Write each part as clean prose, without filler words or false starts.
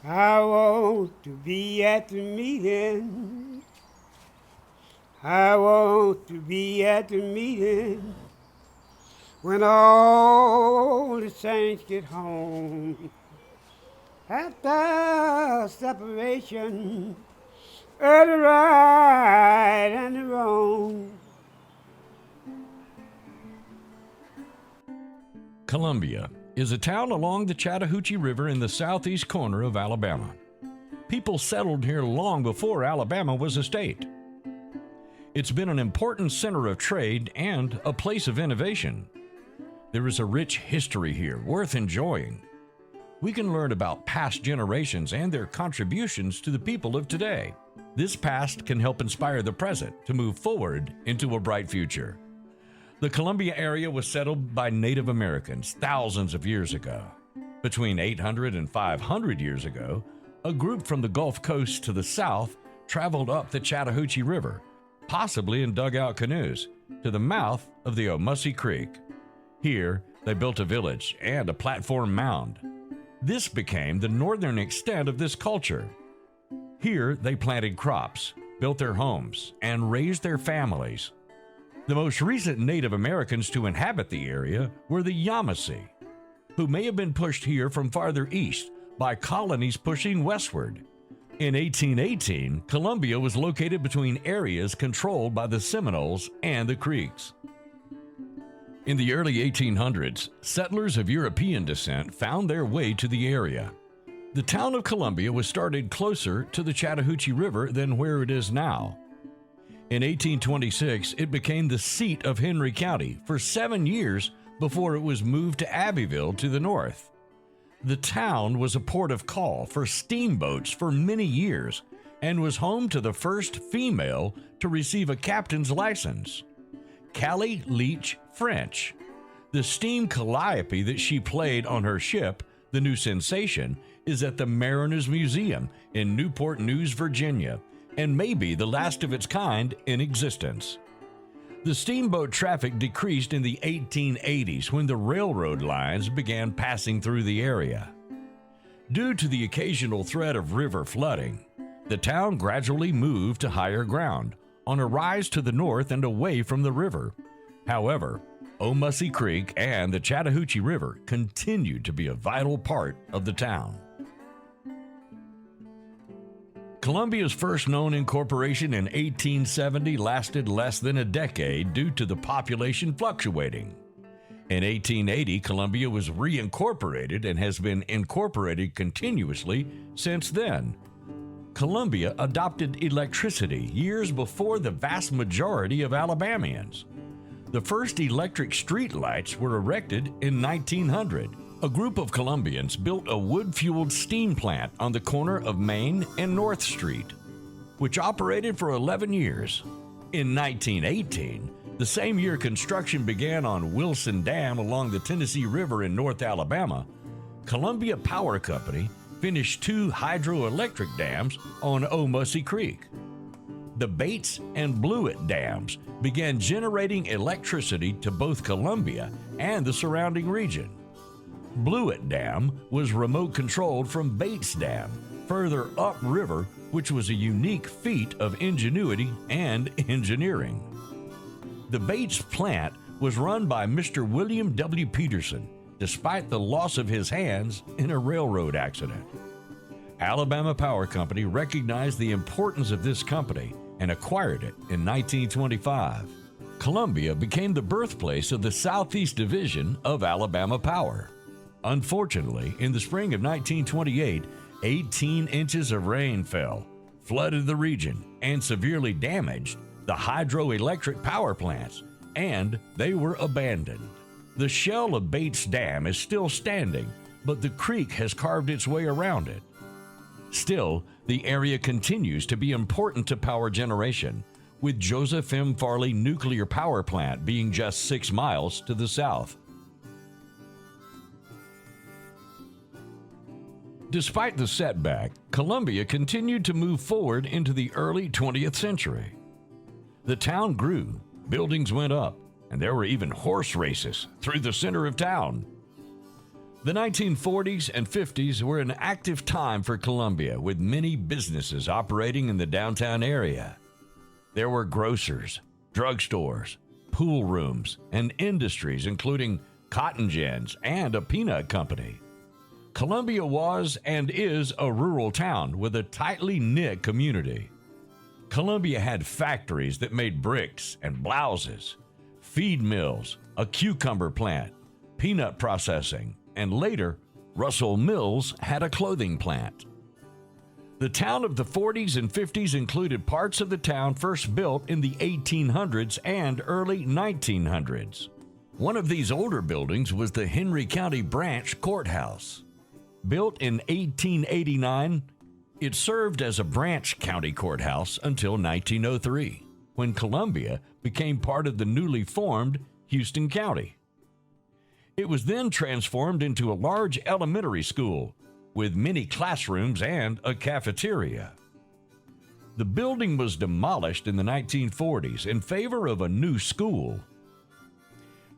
I want to be at the meeting. I want to be at the meeting when all the saints get home. After separation, of the right and the wrong. Columbia is a town along the Chattahoochee River in the southeast corner of Alabama. People settled here long before Alabama was a state. It's been an important center of trade and a place of innovation. There is a rich history here worth enjoying. We can learn about past generations and their contributions to the people of today. This past can help inspire the present to move forward into a bright future. The Columbia area was settled by Native Americans thousands of years ago. Between 800 and 500 years ago, a group from the Gulf Coast to the south traveled up the Chattahoochee River, possibly in dugout canoes, to the mouth of the Immerse Creek. Here, they built a village and a platform mound. This became the northern extent of this culture. Here, they planted crops, built their homes, and raised their families. The most recent Native Americans to inhabit the area were the Yamasee, who may have been pushed here from farther east by colonies pushing westward. In 1818, Columbia was located between areas controlled by the Seminoles and the Creeks. In the early 1800s, settlers of European descent found their way to the area. The town of Columbia was started closer to the Chattahoochee River than where it is now. In 1826, it became the seat of Henry County for 7 years before it was moved to Abbeville to the north. The town was a port of call for steamboats for many years and was home to the first female to receive a captain's license, Callie Leach French. The steam calliope that she played on her ship, the New Sensation, is at the Mariners Museum in Newport News, Virginia, and may be the last of its kind in existence. The steamboat traffic decreased in the 1880s when the railroad lines began passing through the area. Due to the occasional threat of river flooding, the town gradually moved to higher ground, on a rise to the north and away from the river. However, Immerse Creek and the Chattahoochee River continued to be a vital part of the town. Columbia's first known incorporation in 1870 lasted less than a decade due to the population fluctuating. In 1880, Columbia was reincorporated and has been incorporated continuously since then. Columbia adopted electricity years before the vast majority of Alabamians. The first electric streetlights were erected in 1900. A group of Columbians built a wood-fueled steam plant on the corner of Main and North Street, which operated for 11 years. In 1918, the same year construction began on Wilson Dam along the Tennessee River in North Alabama, Columbia Power Company finished 2 hydroelectric dams on Immerse Creek. The Bates and Blewett dams began generating electricity to both Columbia and the surrounding region. Blewett Dam was remote controlled from Bates Dam, further upriver, which was a unique feat of ingenuity and engineering. The Bates plant was run by Mr. William W. Peterson, despite the loss of his hands in a railroad accident. Alabama Power Company recognized the importance of this company and acquired it in 1925. Columbia became the birthplace of the Southeast Division of Alabama Power. Unfortunately, in the spring of 1928, 18 inches of rain fell, flooded the region, and severely damaged the hydroelectric power plants, and they were abandoned. The shell of Bates Dam is still standing, but the creek has carved its way around it. Still, the area continues to be important to power generation, with Joseph M. Farley Nuclear Power Plant being just 6 miles to the south. Despite the setback, Columbia continued to move forward into the early 20th century. The town grew, buildings went up, and there were even horse races through the center of town. The 1940s and 50s were an active time for Columbia, with many businesses operating in the downtown area. There were grocers, drugstores, pool rooms, and industries including cotton gins and a peanut company. Columbia was and is a rural town with a tightly knit community. Columbia had factories that made bricks and blouses, feed mills, a cucumber plant, peanut processing, and later, Russell Mills had a clothing plant. The town of the 40s and 50s included parts of the town first built in the 1800s and early 1900s. One of these older buildings was the Henry County Branch Courthouse. Built in 1889, it served as a branch county courthouse until 1903, when Columbia became part of the newly formed Houston County. It was then transformed into a large elementary school with many classrooms and a cafeteria. The building was demolished in the 1940s in favor of a new school.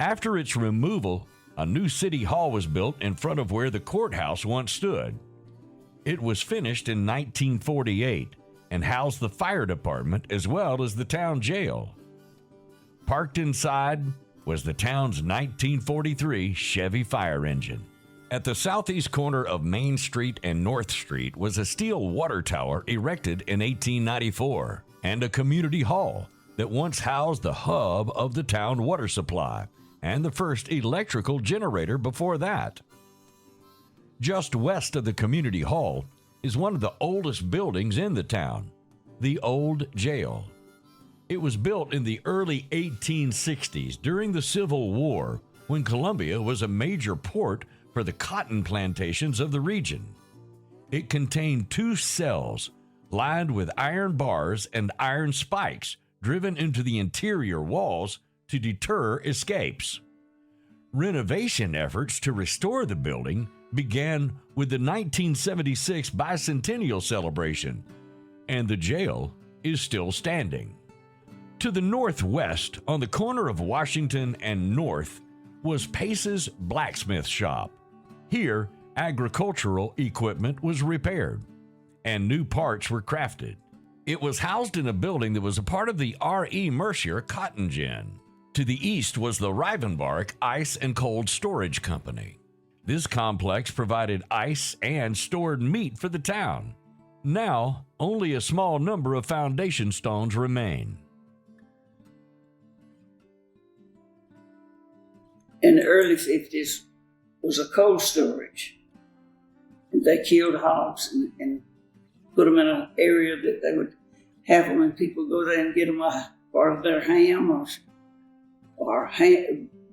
After its removal, a new city hall was built in front of where the courthouse once stood. It was finished in 1948 and housed the fire department as well as the town jail. Parked inside was the town's 1943 Chevy fire engine. At the southeast corner of Main Street and North Street was a steel water tower erected in 1894 and a community hall that once housed the hub of the town water supply and the first electrical generator before that. Just west of the community hall is one of the oldest buildings in the town, the old jail. It was built in the early 1860s during the Civil War, when Columbia was a major port for the cotton plantations of the region. It contained 2 cells lined with iron bars and iron spikes driven into the interior walls to deter escapes. Renovation efforts to restore the building began with the 1976 bicentennial celebration, and the jail is still standing. To the northwest, on the corner of Washington and North, was Pace's blacksmith shop. Here, agricultural equipment was repaired, and new parts were crafted. It was housed in a building that was a part of the R.E. Mercier cotton gin. To the east was the Rivenbark Ice and Cold Storage Company. This complex provided ice and stored meat for the town. Now, only a small number of foundation stones remain. In the early 50s was a cold storage. And they killed hogs and put them in an area that they would have them, and people go there and get them a part of their ham or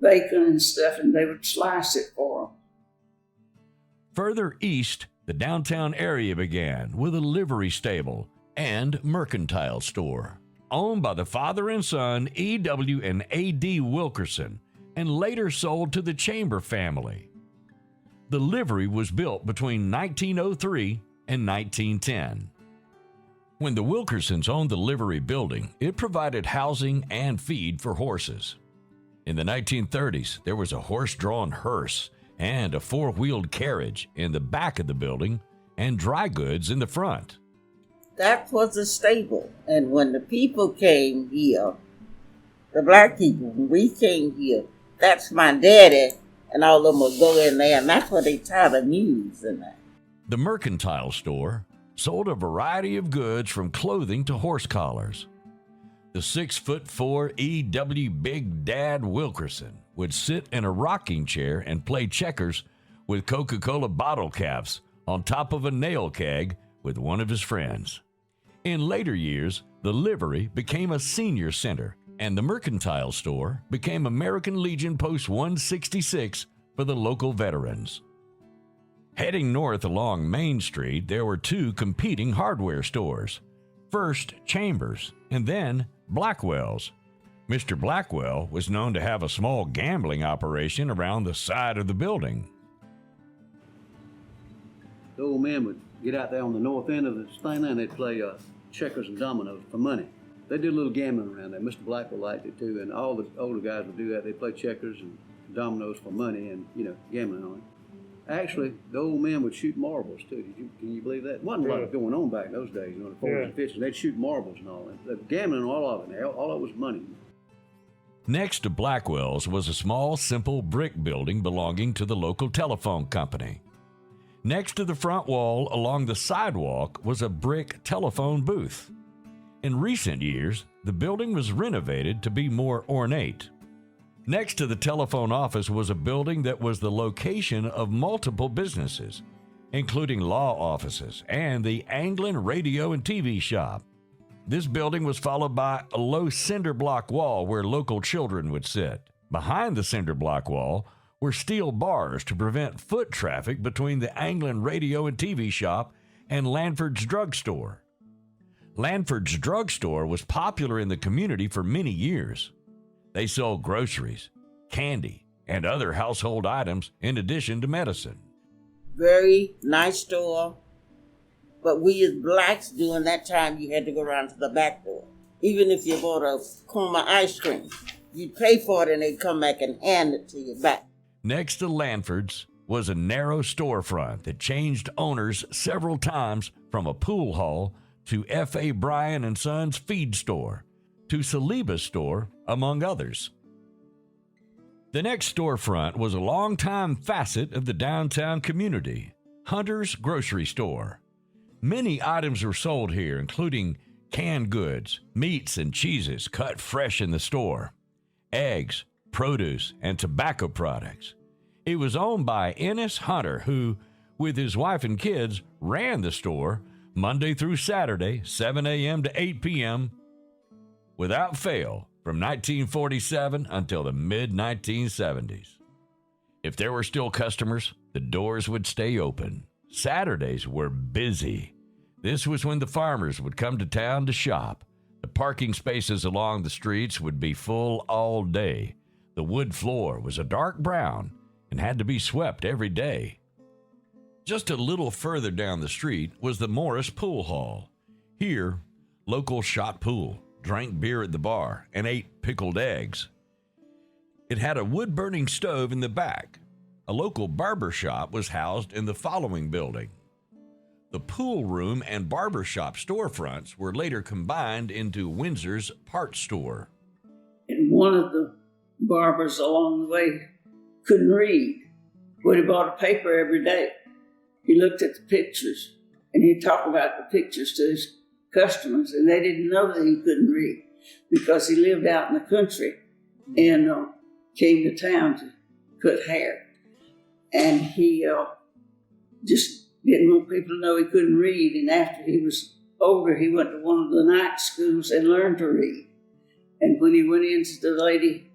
bacon and stuff, and they would slice it for them. Further east, the downtown area began with a livery stable and mercantile store, owned by the father and son E.W. and A.D. Wilkerson, and later sold to the Chamber family. The livery was built between 1903 and 1910. When the Wilkersons owned the livery building, it provided housing and feed for horses. In the 1930s, there was a horse-drawn hearse and a 4-wheeled carriage in the back of the building and dry goods in the front. That was a stable. And when the people came here, the black people, when we came here, that's my daddy, and all of them would go in there, and that's where they tie the mules in there. The mercantile store sold a variety of goods from clothing to horse collars. The 6'4" E.W. Big Dad Wilkerson would sit in a rocking chair and play checkers with Coca-Cola bottle caps on top of a nail keg with one of his friends. In later years, the livery became a senior center, and the mercantile store became American Legion Post 166 for the local veterans. Heading north along Main Street, there were 2 competing hardware stores. First, Chambers, and then Blackwell's. Mr. Blackwell was known to have a small gambling operation around the side of the building. The old man would get out there on the north end of the thing and they'd play checkers and dominoes for money. They did a little gambling around there. Mr. Blackwell liked it too, and all the older guys would do that. They'd play checkers and dominoes for money and, gambling on it. Actually, the old men would shoot marbles too. Can you believe that? Wasn't a lot going on back in those days, you know, the 40s and 50s. They'd shoot marbles and all that. The gambling, all of it. All of it was money. Next to Blackwell's was a small, simple brick building belonging to the local telephone company. Next to the front wall along the sidewalk was a brick telephone booth. In recent years, the building was renovated to be more ornate. Next to the telephone office was a building that was the location of multiple businesses, including law offices and the Anglin radio and TV shop. This building was followed by a low cinder block wall where local children would sit. Behind the cinder block wall were steel bars to prevent foot traffic between the Anglin radio and TV shop and Lanford's drugstore. Lanford's drugstore was popular in the community for many years. They sold groceries, candy, and other household items in addition to medicine. Very nice store. But we as blacks, during that time, you had to go around to the back door. Even if you bought a cone of ice cream, you'd pay for it and they'd come back and hand it to you back. Next to Lanford's was a narrow storefront that changed owners several times, from a pool hall to F.A. Bryan and Sons feed store to Saliba's store, among others. The next storefront was a longtime facet of the downtown community, Hunter's Grocery Store. Many items were sold here, including canned goods, meats and cheeses cut fresh in the store, eggs, produce, and tobacco products. It was owned by Ennis Hunter, who, with his wife and kids, ran the store Monday through Saturday, 7 a.m. to 8 p.m., without fail, from 1947 until the mid-1970s. If there were still customers, the doors would stay open. Saturdays were busy. This was when the farmers would come to town to shop. The parking spaces along the streets would be full all day. The wood floor was a dark brown and had to be swept every day. Just a little further down the street was the Morris Pool Hall. Here, locals shot pool, drank beer at the bar, and ate pickled eggs. It had a wood-burning stove in the back. A local barber shop was housed in the following building. The pool room and barber shop storefronts were later combined into Windsor's parts store. And one of the barbers along the way couldn't read, but he bought a paper every day. He looked at the pictures, and he'd talk about the pictures to his customers, and they didn't know that he couldn't read because he lived out in the country and came to town to cut hair. And he just didn't want people to know he couldn't read. And after he was older, he went to one of the night schools and learned to read. And when he went into the lady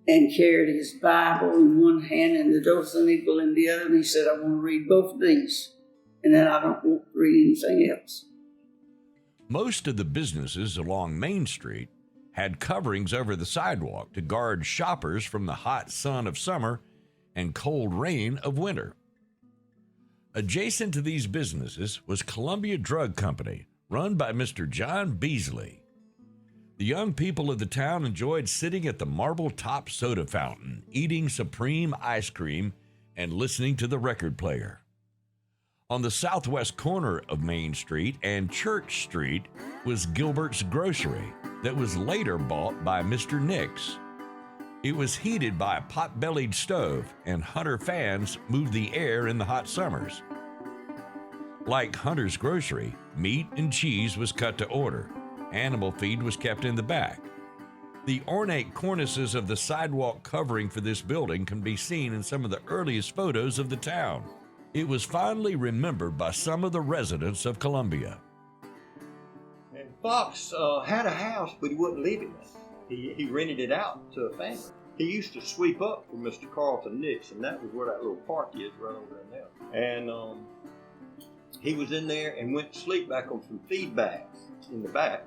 and carried his Bible in one hand and the Dothan Eagle in the other, and he said, I want to read both of these, and then I don't want to read anything else. Most of the businesses along Main Street had coverings over the sidewalk to guard shoppers from the hot sun of summer and cold rain of winter. Adjacent to these businesses was Columbia Drug Company, run by Mr. John Beasley. The young people of the town enjoyed sitting at the marble-top soda fountain, eating supreme ice cream, and listening to the record player. On the southwest corner of Main Street and Church Street was Gilbert's Grocery that was later bought by Mr. Nix. It was heated by a pot-bellied stove, and Hunter fans moved the air in the hot summers. Like Hunter's Grocery, meat and cheese was cut to order. Animal feed was kept in the back. The ornate cornices of the sidewalk covering for this building can be seen in some of the earliest photos of the town. It was fondly remembered by some of the residents of Columbia. And Fox had a house, but he wouldn't live in it. He rented it out to a family. He used to sweep up for Mr. Carlton Nix, and that was where that little park is right over there now. And he was in there and went to sleep back on some feed bags in the back.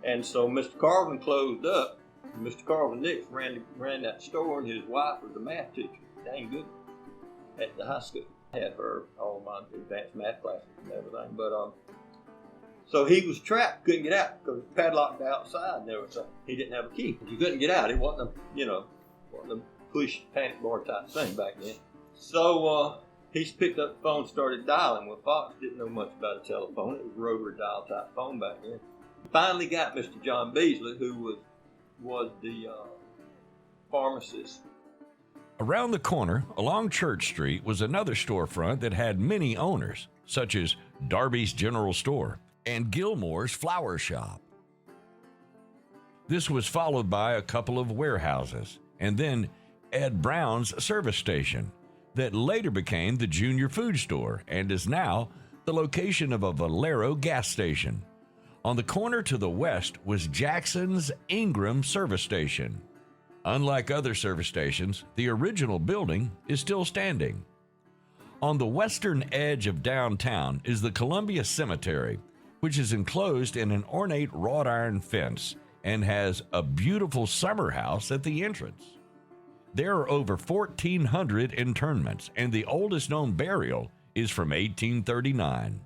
And so Mr. Carlton closed up. And Mr. Carlton Nix ran that store, and his wife was a math teacher, dang good, at the high school. I had her all my advanced math classes and everything. But so he was trapped, couldn't get out because padlocked outside and everything. He didn't have a key. He couldn't get out. It wasn't a push panic bar type thing back then. So He picked up the phone and started dialing. Well, Fox didn't know much about a telephone. It was a rotary dial type phone back then. Finally got Mr. John Beasley, who was the pharmacist. Around the corner, along Church Street, was another storefront that had many owners, such as Darby's General Store and Gilmore's Flower Shop. This was followed by a couple of warehouses, and then Ed Brown's service station, that later became the Junior Food Store and is now the location of a Valero gas station. On the corner to the west was Jackson's Ingram service station. Unlike other service stations, the original building is still standing. On the western edge of downtown is the Columbia Cemetery, which is enclosed in an ornate wrought iron fence and has a beautiful summer house at the entrance. There are over 1,400 interments, and the oldest known burial is from 1839.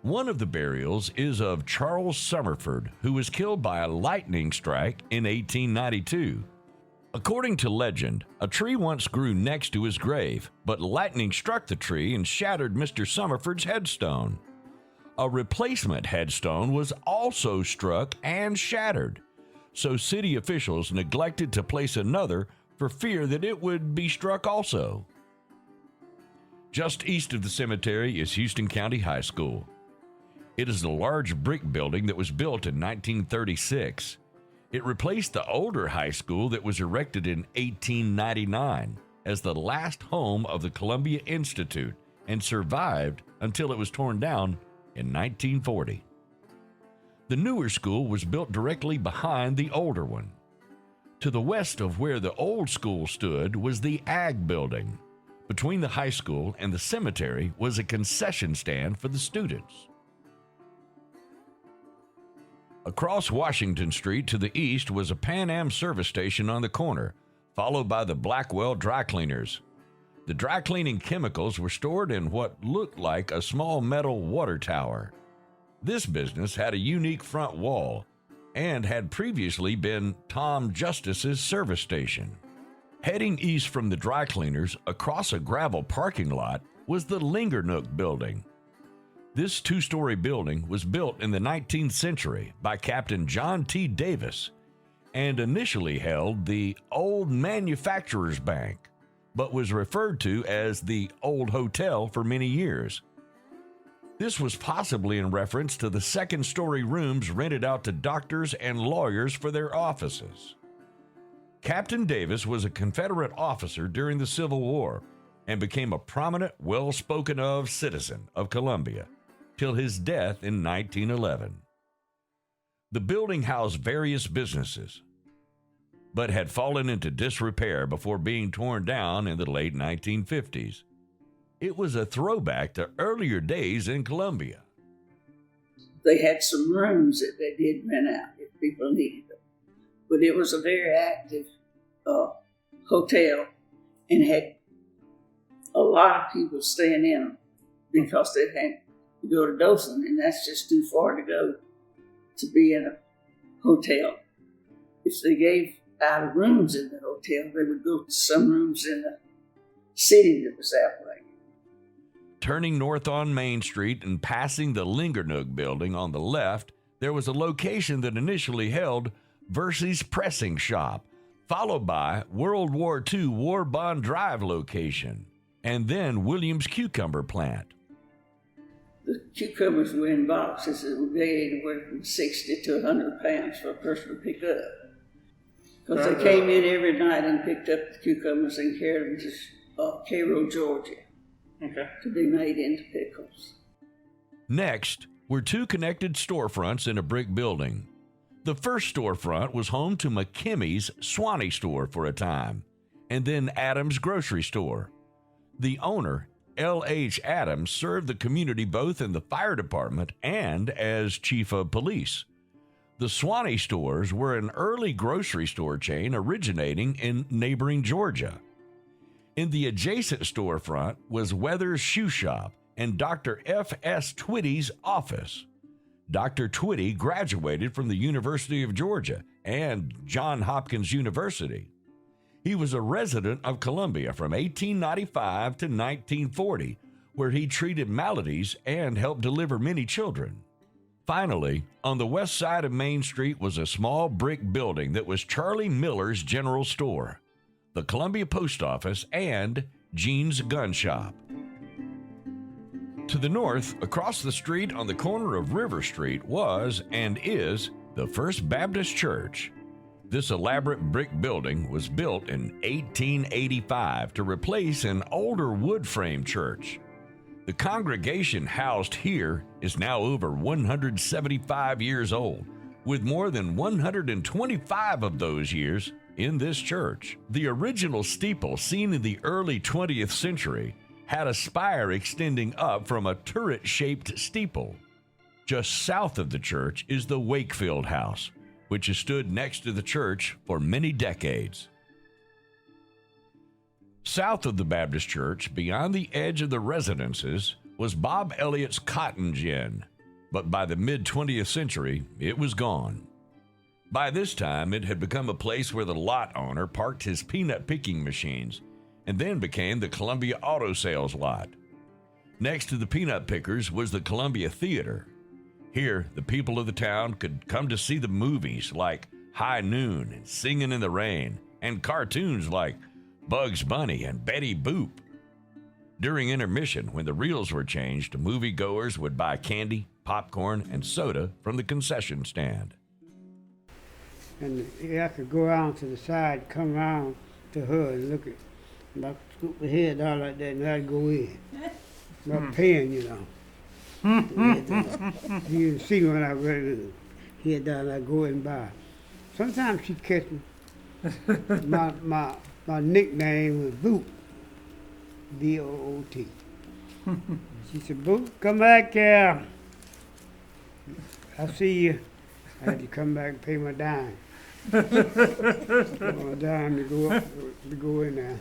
One of the burials is of Charles Summerford, who was killed by a lightning strike in 1892. According to legend, a tree once grew next to his grave, but lightning struck the tree and shattered Mr. Summerford's headstone. A replacement headstone was also struck and shattered, so city officials neglected to place another for fear that it would be struck also. Just east of the cemetery is Houston County High School. It is a large brick building that was built in 1936. It replaced the older high school that was erected in 1899 as the last home of the Columbia Institute and survived until it was torn down in 1940. The newer school was built directly behind the older one. To the west of where the old school stood was the Ag Building. Between the high school and the cemetery was a concession stand for the students. Across Washington Street to the east was a Pan Am service station on the corner, followed by the Blackwell Dry Cleaners. The dry cleaning chemicals were stored in what looked like a small metal water tower. This business had a unique front wall and had previously been Tom Justice's service station. Heading east from the dry cleaners across a gravel parking lot was the Lingernook Building. This two-story building was built in the 19th century by Captain John T. Davis and initially held the Old Manufacturers Bank, but was referred to as the Old Hotel for many years. This was possibly in reference to the second-story rooms rented out to doctors and lawyers for their offices. Captain Davis was a Confederate officer during the Civil War and became a prominent, well-spoken-of citizen of Columbia till his death in 1911. The building housed various businesses, but had fallen into disrepair before being torn down in the late 1950s. It was a throwback to earlier days in Columbia. They had some rooms that they did rent out if people needed them. But it was a very active hotel and had a lot of people staying in them because they had to go to Dothan, and that's just too far to go to be in a hotel. If they gave out rooms in the hotel, they would go to some rooms in the city that was that way. Turning north on Main Street and passing the Lingernook Building on the left, there was a location that initially held Versey's Pressing Shop, followed by World War II War Bond Drive location, and then Williams Cucumber Plant. The cucumbers were in boxes that would weigh anywhere from 60 to 100 pounds for a person to pick up. Because they came in every night and picked up the cucumbers and carried them to Cairo, Georgia, to be made into pickles. Next were two connected storefronts in a brick building. The first storefront was home to McKimmy's Swanee Store for a time, and then Adams Grocery Store. The owner, L.H. Adams, served the community both in the fire department and as chief of police. The Swanee stores were an early grocery store chain originating in neighboring Georgia. In the adjacent storefront was Weather's Shoe Shop and Dr. F.S. Twitty's office. Dr. Twitty graduated from the University of Georgia and Johns Hopkins University. He was a resident of Columbia from 1895 to 1940, where he treated maladies and helped deliver many children. Finally, on the west side of Main Street was a small brick building that was Charlie Miller's General Store, the Columbia Post Office, and Jean's Gun Shop. To the north, across the street on the corner of River Street was and is the First Baptist Church. This elaborate brick building was built in 1885 to replace an older wood frame church. The congregation housed here is now over 175 years old, with more than 125 of those years in this church. The original steeple, seen in the early 20th century, had a spire extending up from a turret-shaped steeple. Just south of the church is the Wakefield House, which has stood next to the church for many decades. South of the Baptist Church, beyond the edge of the residences, was Bob Elliott's Cotton Gin, but by the mid-20th century, it was gone. By this time, it had become a place where the lot owner parked his peanut picking machines, and then became the Columbia Auto Sales lot. Next to the peanut pickers was the Columbia Theater. Here, the people of the town could come to see the movies like High Noon and Singing in the Rain, and cartoons like Bugs Bunny and Betty Boop. During intermission, when the reels were changed, moviegoers would buy candy, popcorn, and soda from the concession stand. And I could go around to the side, come around to her and look at, and I scoop my head down like that, and I'd go in. Not paying, you know. You can see when I really head down, I go and buy. Sometimes she catch me. My nickname was Boot, B-O-O-T. She said, Boot, come back here. I see you. I had to come back and pay my dime. My dime to go in there.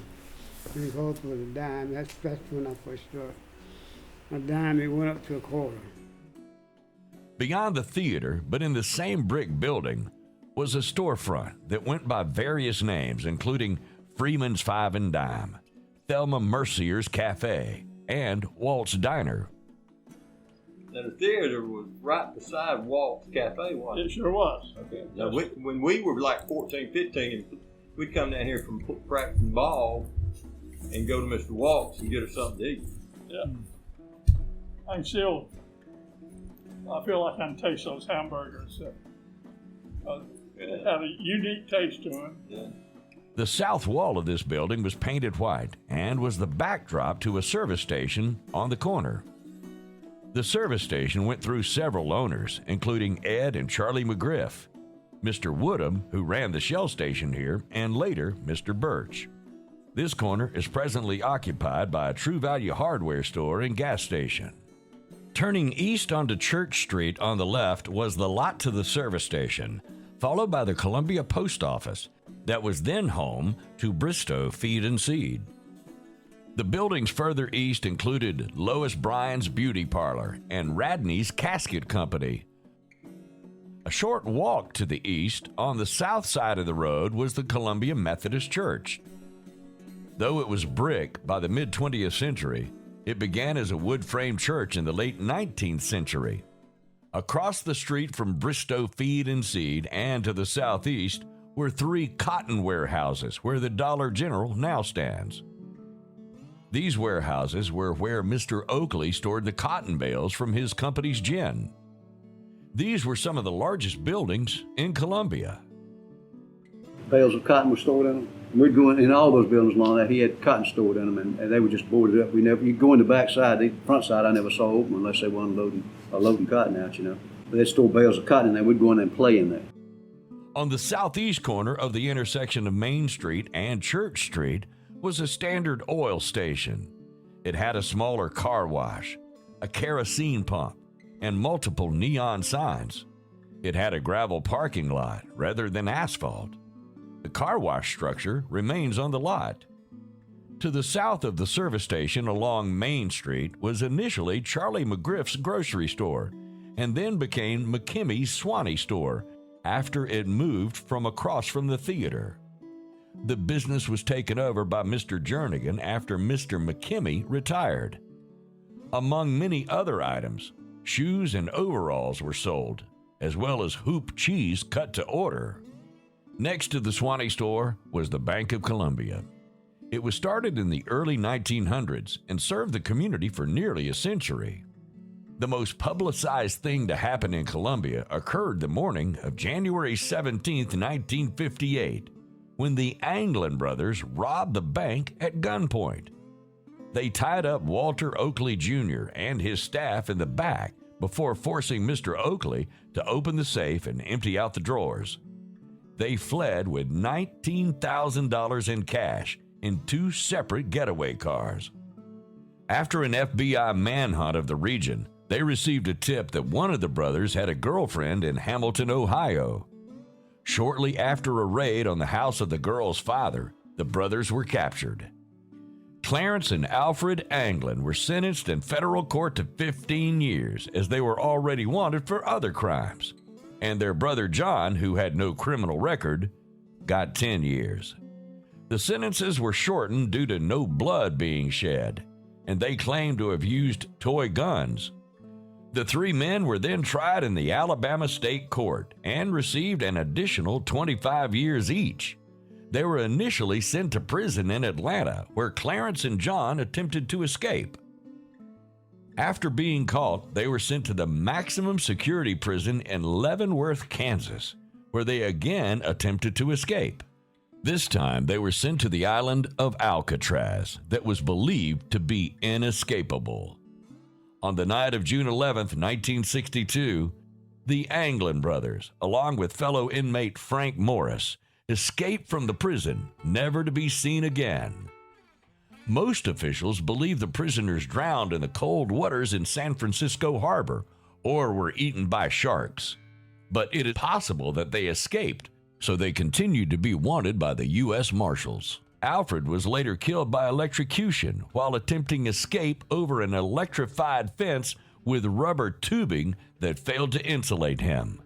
And it cost was a dime. That's when I first started. My dime, it went up to a quarter. Beyond the theater, but in the same brick building, was a storefront that went by various names, including Freeman's Five and Dime, Thelma Mercier's Cafe, and Walt's Diner. Now, the theater was right beside Walt's Cafe, wasn't it? It sure was. Okay. Now, when we were like 14, 15, and we'd come down here from practicing ball and go to Mr. Walt's and get us something to eat. Yeah. I feel like I can taste those hamburgers. They have a unique taste to them. Yeah. The south wall of this building was painted white and was the backdrop to a service station on the corner. The service station went through several owners, including Ed and Charlie McGriff, Mr. Woodham, who ran the Shell station here, and later Mr. Birch. This corner is presently occupied by a True Value hardware store and gas station. Turning east onto Church Street on the left was the lot to the service station, followed by the Columbia Post Office that was then home to Bristow Feed and Seed. The buildings further east included Lois Bryan's Beauty Parlor and Radney's Casket Company. A short walk to the east, on the south side of the road, was the Columbia Methodist Church. Though it was brick by the mid-20th century, it began as a wood-frame church in the late 19th century. Across the street from Bristow Feed and Seed and to the southeast were 3 cotton warehouses where the Dollar General now stands. These warehouses were where Mr. Oakley stored the cotton bales from his company's gin. These were some of the largest buildings in Columbia. Bales of cotton were stored in them. We'd go in all those buildings along that. He had cotton stored in them, and they were just boarded up. You go in the back side, the front side I never saw open unless they were loading cotton out, you know. But they'd store bales of cotton in there. We'd go in there and play in there. On the southeast corner of the intersection of Main Street and Church Street was a Standard Oil station. It had a smaller car wash, a kerosene pump, and multiple neon signs. It had a gravel parking lot rather than asphalt. The car wash structure remains on the lot. To the south of the service station along Main Street was initially Charlie McGriff's grocery store, and then became McKimmy's Swanee store after it moved from across from the theater. The business was taken over by Mr. Jernigan after Mr. McKimmy retired. Among many other items, shoes and overalls were sold, as well as hoop cheese cut to order. Next to the Swanee store was the Bank of Columbia. It was started in the early 1900s and served the community for nearly a century. The most publicized thing to happen in Columbia occurred the morning of January 17, 1958, when the Anglin brothers robbed the bank at gunpoint. They tied up Walter Oakley Jr. and his staff in the back before forcing Mr. Oakley to open the safe and empty out the drawers. They fled with $19,000 in cash in 2 separate getaway cars. After an FBI manhunt of the region, they received a tip that one of the brothers had a girlfriend in Hamilton, Ohio. Shortly after a raid on the house of the girl's father, the brothers were captured. Clarence and Alfred Anglin were sentenced in federal court to 15 years, as they were already wanted for other crimes. And their brother John, who had no criminal record, got 10 years. The sentences were shortened due to no blood being shed, and they claimed to have used toy guns. The 3 men were then tried in the Alabama State Court and received an additional 25 years each. They were initially sent to prison in Atlanta, where Clarence and John attempted to escape. After being caught, they were sent to the maximum security prison in Leavenworth, Kansas, where they again attempted to escape. This time, they were sent to the island of Alcatraz that was believed to be inescapable. On the night of June 11, 1962, the Anglin brothers, along with fellow inmate Frank Morris, escaped from the prison, never to be seen again. Most officials believe the prisoners drowned in the cold waters in San Francisco Harbor or were eaten by sharks. But it is possible that they escaped, so they continued to be wanted by the U.S. Marshals. Alfred was later killed by electrocution while attempting escape over an electrified fence with rubber tubing that failed to insulate him.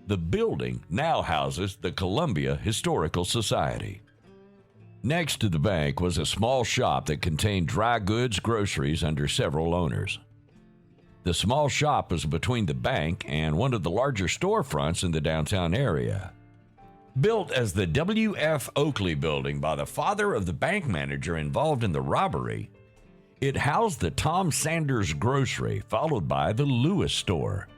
The building now houses the Columbia Historical Society. Next to the bank was a small shop that contained dry goods, groceries under several owners. The small shop was between the bank and one of the larger storefronts in the downtown area. Built as the W.F. Oakley building by the father of the bank manager involved in the robbery, it housed the Tom Sanders grocery, followed by the Lewis store.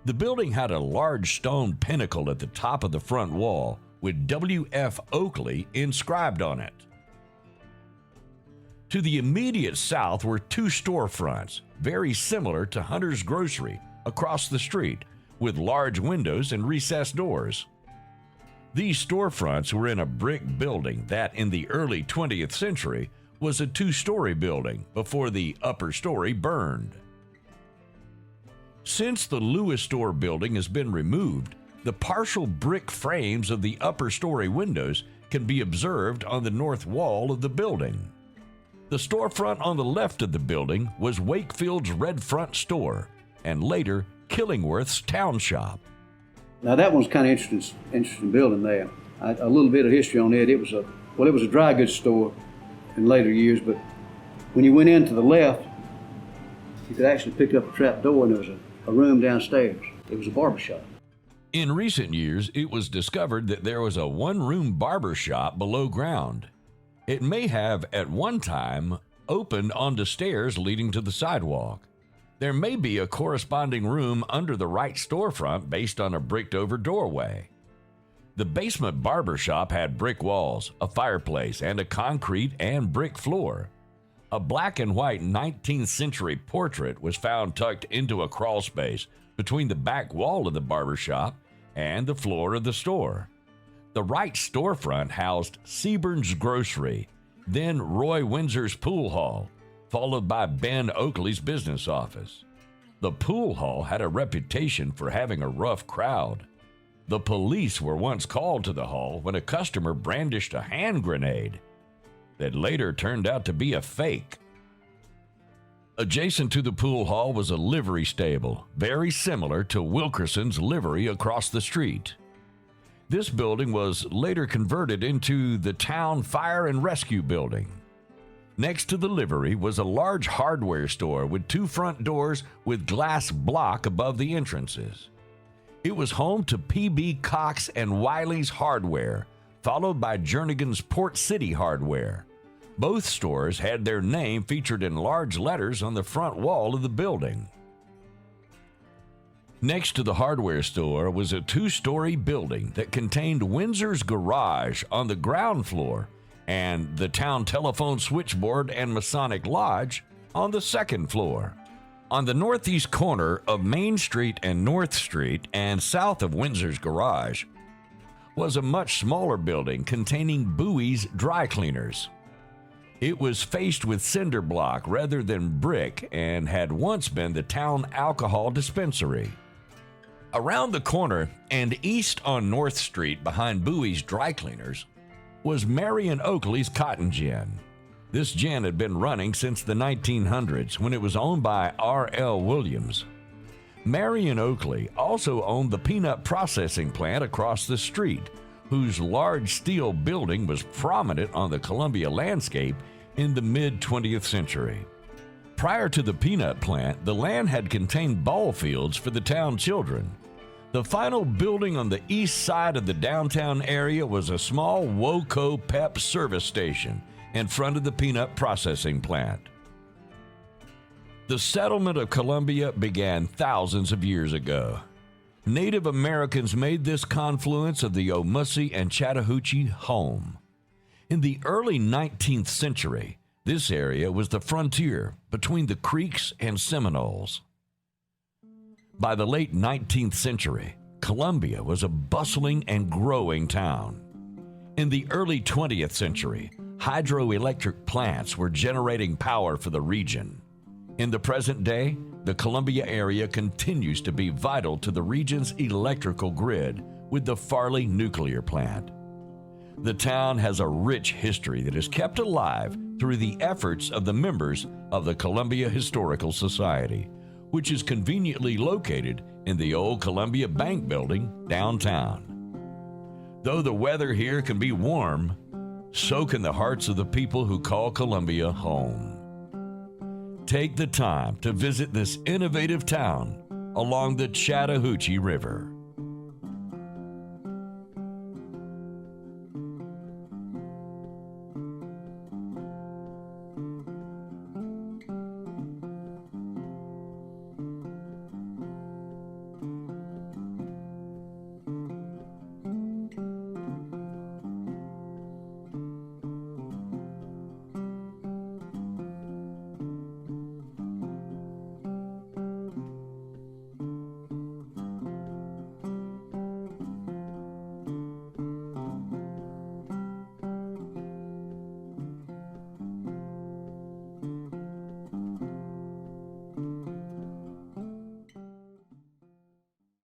The building had a large stone pinnacle at the top of the front wall with W.F. Oakley inscribed on it. To the immediate south were 2 storefronts, very similar to Hunter's Grocery, across the street, with large windows and recessed doors. These storefronts were in a brick building that, in the early 20th century, was a 2-story building before the upper story burned. Since the Lewis store building has been removed, the partial brick frames of the upper story windows can be observed on the north wall of the building. The storefront on the left of the building was Wakefield's Red Front store, and later Killingworth's Town Shop. Now that one's kind of interesting building there. A little bit of history on it. It was a dry goods store in later years, but when you went in to the left, you could actually pick up a trap door, and there was a room downstairs. It was a barber shop. In recent years, it was discovered that there was a 1-room barber shop below ground. It may have, at one time, opened onto stairs leading to the sidewalk. There may be a corresponding room under the right storefront based on a bricked-over doorway. The basement barber shop had brick walls, a fireplace, and a concrete and brick floor. A black and white 19th century portrait was found tucked into a crawl space between the back wall of the barber shop and the floor of the store. The right storefront housed Seburn's Grocery, then Roy Windsor's Pool Hall, followed by Ben Oakley's business office. The pool hall had a reputation for having a rough crowd. The police were once called to the hall when a customer brandished a hand grenade that later turned out to be a fake. Adjacent to the pool hall was a livery stable, very similar to Wilkerson's livery across the street. This building was later converted into the Town Fire and Rescue Building. Next to the livery was a large hardware store with 2 front doors with glass block above the entrances. It was home to P.B. Cox and Wiley's Hardware, followed by Jernigan's Port City Hardware. Both stores had their name featured in large letters on the front wall of the building. Next to the hardware store was a 2-story building that contained Windsor's Garage on the ground floor and the town telephone switchboard and Masonic Lodge on the 2nd floor. On the northeast corner of Main Street and North Street and south of Windsor's Garage was a much smaller building containing Bowie's Dry Cleaners. It was faced with cinder block rather than brick and had once been the town alcohol dispensary. Around the corner and east on North Street behind Bowie's Dry Cleaners was Marion Oakley's Cotton Gin. This gin had been running since the 1900s when it was owned by R.L. Williams. Marion Oakley also owned the peanut processing plant across the street, whose large steel building was prominent on the Columbia landscape in the mid-20th century. Prior to the peanut plant, the land had contained ball fields for the town children. The final building on the east side of the downtown area was a small Woco Pep service station in front of the peanut processing plant. The settlement of Columbia began thousands of years ago. Native Americans made this confluence of the Omussie and Chattahoochee home. In the early 19th century, this area was the frontier between the Creeks and Seminoles. By the late 19th century, Columbia was a bustling and growing town. In the early 20th century, hydroelectric plants were generating power for the region. In the present day, the Columbia area continues to be vital to the region's electrical grid with the Farley nuclear plant. The town has a rich history that is kept alive through the efforts of the members of the Columbia Historical Society, which is conveniently located in the old Columbia Bank building downtown. Though the weather here can be warm, so can the hearts of the people who call Columbia home. Take the time to visit this innovative town along the Chattahoochee River.